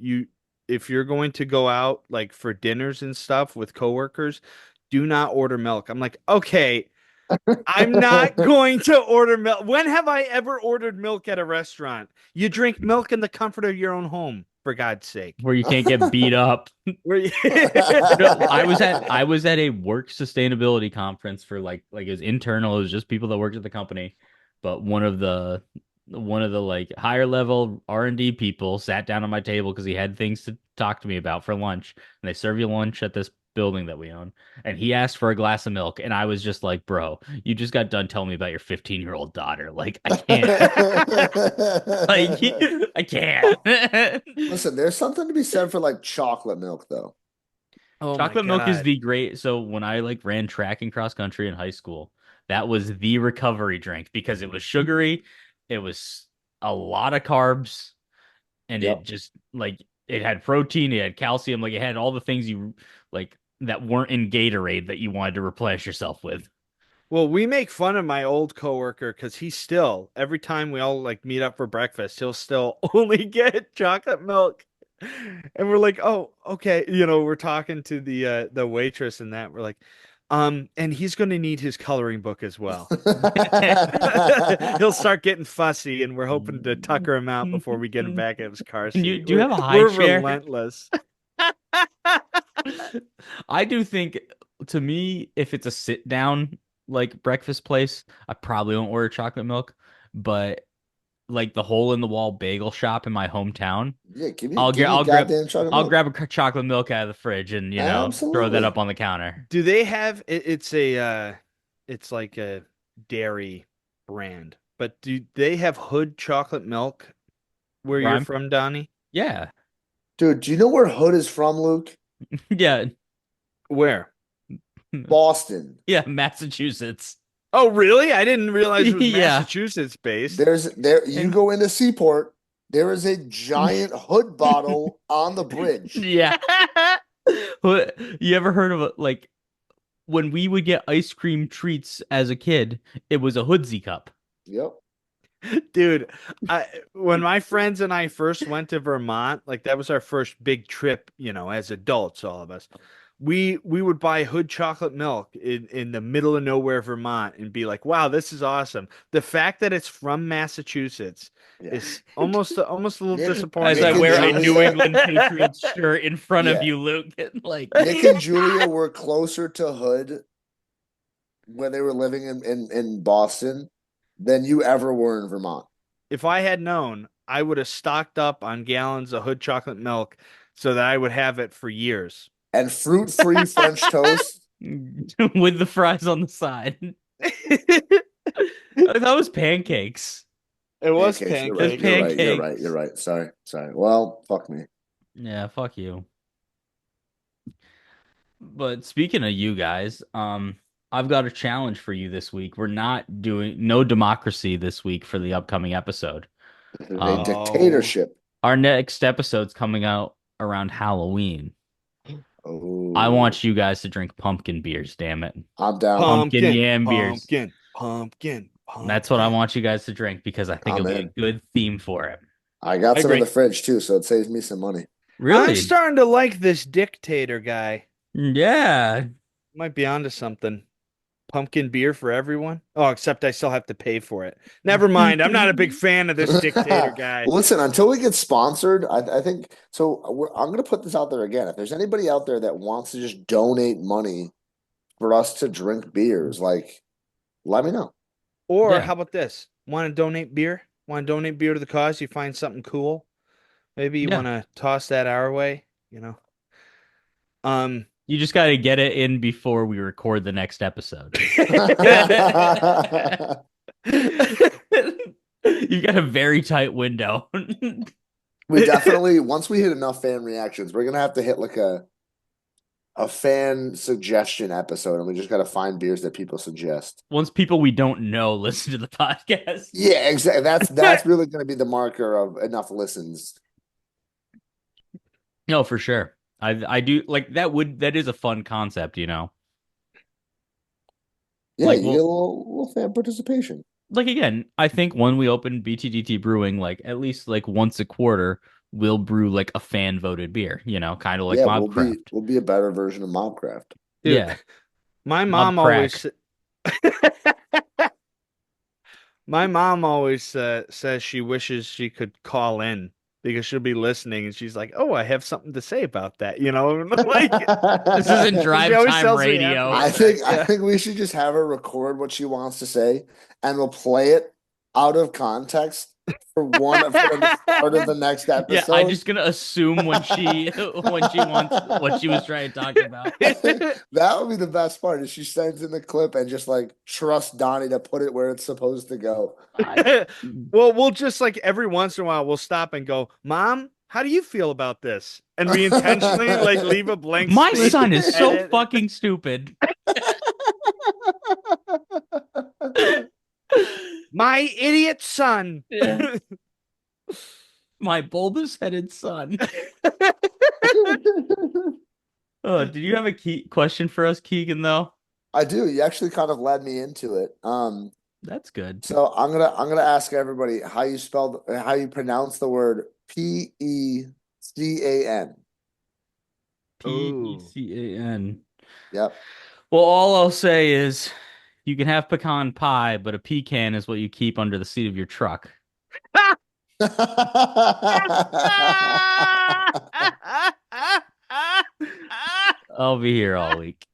if you're going to go out like for dinners and stuff with coworkers, do not order milk. I'm like, okay, I'm not going to order milk. When have I ever ordered milk at a restaurant? You drink milk in the comfort of your own home, for God's sake. Where you can't get beat up. Where you... No, I was at a work sustainability conference for like it was internal. It was just people that worked at the company. But one of the like higher level R&D people sat down on my table because he had things to talk to me about for lunch. And they serve you lunch at this building that we own. And he asked for a glass of milk, and I was just like, "Bro, you just got done telling me about your 15-year-old daughter. Like, I can't. Like, I can't." Listen, there's something to be said for like chocolate milk, though. Oh my Chocolate milk is God. the great. So when I like ran track and cross country in high school, that was the recovery drink because it was sugary, it was a lot of carbs, and it Yep. just like it had protein, it had calcium, like it had all the things you like that weren't in Gatorade that you wanted to replenish yourself with. Well, we make fun of my old coworker because he's still, every time we all like meet up for breakfast, he'll still only get chocolate milk. And we're like, oh, okay. We're talking to the waitress and that. We're like, and he's gonna need his coloring book as well. He'll start getting fussy, and we're hoping to tucker him out before we get him back in his car Can you seat. do you We're have a high we're chair? relentless. I do think to me, if it's a sit down like breakfast place, I probably won't order chocolate milk. But like the hole in the wall bagel shop in my hometown, Yeah, give me I'll give get me I'll grab goddamn chocolate I'll milk. grab chocolate milk out of the fridge and throw that Absolutely. up on the counter. Do they have it's like a dairy brand, but do they have Hood chocolate milk where Where you're I'm from, Donnie? Yeah. Dude, do you know where Hood is from, Luke? Yeah. Where? Boston. Yeah, Massachusetts. Oh, really? I didn't realize it was Yeah. Massachusetts based. There you And go into Seaport, there is a giant Hood bottle on the bridge. yeah. You ever heard of like when we would get ice cream treats as a kid, it was a Hoodsy cup. Yep. Dude, when my friends and I first went to Vermont, like that was our first big trip, as adults, all of us. We would buy Hood chocolate milk in the middle of nowhere, Vermont, and be like, "Wow, this is awesome." The fact that it's from Massachusetts Yeah. is almost a little Nick, As disappointing. I Nick and wear a New Julia, England Patriots shirt in front of yeah. you, Luke. Like, Nick and Julia were closer to Hood when they were living in Boston than you ever were in Vermont. If I had known, I would have stocked up on gallons of Hood chocolate milk so that I would have it for years. And fruit-free French toast. with the fries on the side. That was pancakes. It was Pancakes, you're It was right. pancakes. You're right. You're right. pancakes. You're right. Sorry. Sorry. Well, fuck me. Yeah, fuck you. But speaking of you guys, I've got a challenge for you this week. We're not doing no democracy this week for the upcoming episode. This is a Um, Oh. dictatorship. our next episode's coming out around Halloween. I Oh, want you guys to drink pumpkin beers, damn it. I'm down. Pumpkin Pumpkin, yam beers. pumpkin, pumpkin, That's what I pumpkin. want you guys to drink because I think I'm it'll be in. a good theme for it. I got I some in agree. the fridge too, so it saves me some money. I'm Really? starting to like this dictator guy. Yeah. Might be onto something. Pumpkin beer for everyone. Oh, except I still have to pay for it. Never mind. I'm not a big fan of this dictator guy. Listen, until we get sponsored, I think so. I'm going to put this out there again. If there's anybody out there that wants to just donate money for us to drink beers, like, let me know. Or Yeah. how about this? Want to donate beer? Want to donate beer to the cause? You find something cool? Maybe you Yeah. want to toss that our way. Um, You just got to get it in before we record the next episode. You got a very tight window. We definitely, once we hit enough fan reactions, we're gonna have to hit like a fan suggestion episode, and we just gotta find beers that people suggest. Once people we don't know listen to the podcast. Yeah, exactly. That's really gonna be the marker of enough listens. No, for sure. I do like that is a fun concept. Yeah, Like you get a well little fan participation. like again, I think when we open BTDT Brewing, like at least like once a quarter, we'll brew like a fan voted beer, kind of like Yeah, Mobcraft. we'll be a better version of Mobcraft. dude, Yeah. my Mob mom crack. always my mom always says she wishes she could call in because she'll be listening and she's like, "Oh, I have something to say about that," like This isn't she drive always time tells me after radio. the I fact. think Yeah. we should just have her record what she wants to say, and we'll play it out of context for the start of the next Yeah, I'm episode. just gonna assume when she wants what she was trying to talk about. That would be the best part. Is she sends in the clip and just like trust Donnie to put it where it's supposed to go. Well, we'll just like every once in a while we'll stop and go, "Mom, how do you feel about this?" And we intentionally like leave a blank My space son to is so edit. fucking stupid. My idiot son. Yeah. My bulbous headed son. Oh, did you have a question for us, Keegan, though? I do. You actually kind of led me into it. That's good. So I'm gonna ask everybody how you pronounce the word Pecan. Oh, Pecan. Yep. Well, all I'll say is you can have pecan pie, but a pecan is what you keep under the seat of your truck. I'll be here all week.